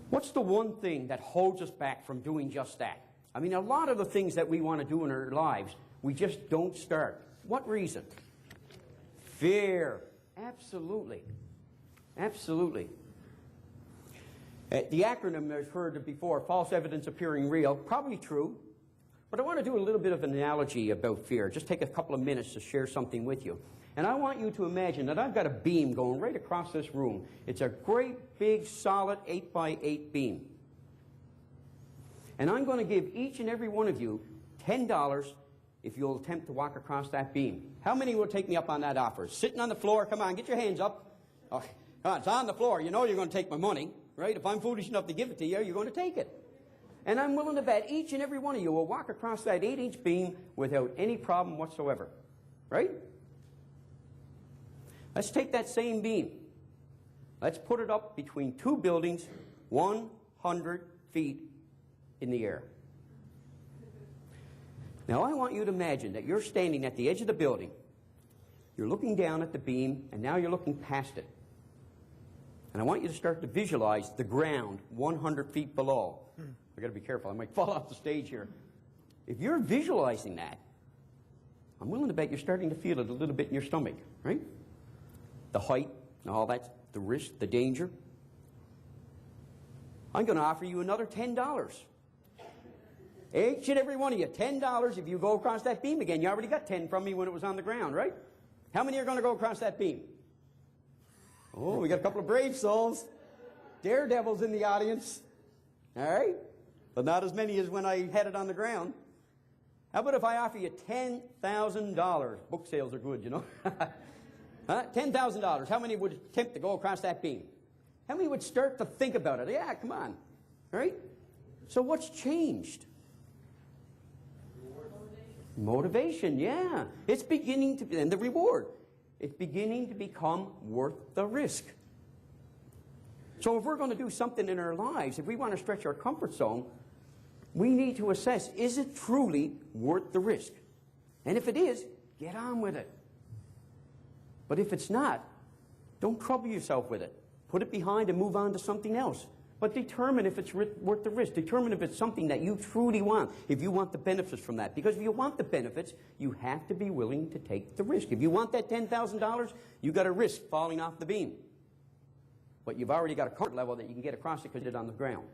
What's the one thing that holds us back from doing just that? I mean, a lot of the things that we want to do in our lives, we just don't start. What reason? Fear. Absolutely. Absolutely. The acronym I've heard before, false evidence appearing real, probably true. But I want to do a little bit of an analogy about fear. Just take a couple of minutes to share something with you. And I want you to imagine that I've got a beam going right across this room. It's a great, big, solid 8x8 beam. And I'm going to give each and every one of you $10 if you'll attempt to walk across that beam. How many will take me up on that offer? Sitting on the floor, come on, get your hands up. Oh, come on, it's on the floor. You know you're going to take my money, right? If I'm foolish enough to give it to you, you're going to take it. And I'm willing to bet each and every one of you will walk across that 8-inch beam without any problem whatsoever, right? Let's take that same beam. Let's put it up between two buildings 100 feet in the air. Now I want you to imagine that you're standing at the edge of the building. You're looking down at the beam, and now you're looking past it. And I want you to start to visualize the ground 100 feet below. I've got to be careful. I might fall off the stage here. If you're visualizing that, I'm willing to bet you're starting to feel it a little bit in your stomach, right? The height and all that, the risk, the danger. I'm going to offer you another $10. Each and every one of you, $10 if you go across that beam again. You already got 10 from me when it was on the ground, right? How many are going to go across that beam? Oh, we got a couple of brave souls. Daredevils in the audience. All right? But not as many as when I had it on the ground. How about if I offer you $10,000? Book sales are good, you know. Huh? $10,000. How many would attempt to go across that beam? How many would start to think about it? Yeah, come on. All right? So what's changed? Motivation, yeah. It's beginning to be, and the reward. It's beginning to become worth the risk. So if we're going to do something in our lives, if we want to stretch our comfort zone, we need to assess, is it truly worth the risk? And if it is, get on with it. But if it's not, don't trouble yourself with it. Put it behind and move on to something else. But determine if it's worth the risk. Determine if it's something that you truly want, if you want the benefits from that. Because if you want the benefits, you have to be willing to take the risk. If you want that $10,000, you've got to risk falling off the beam. But you've already got a comfort level that you can get across it because it's on the ground.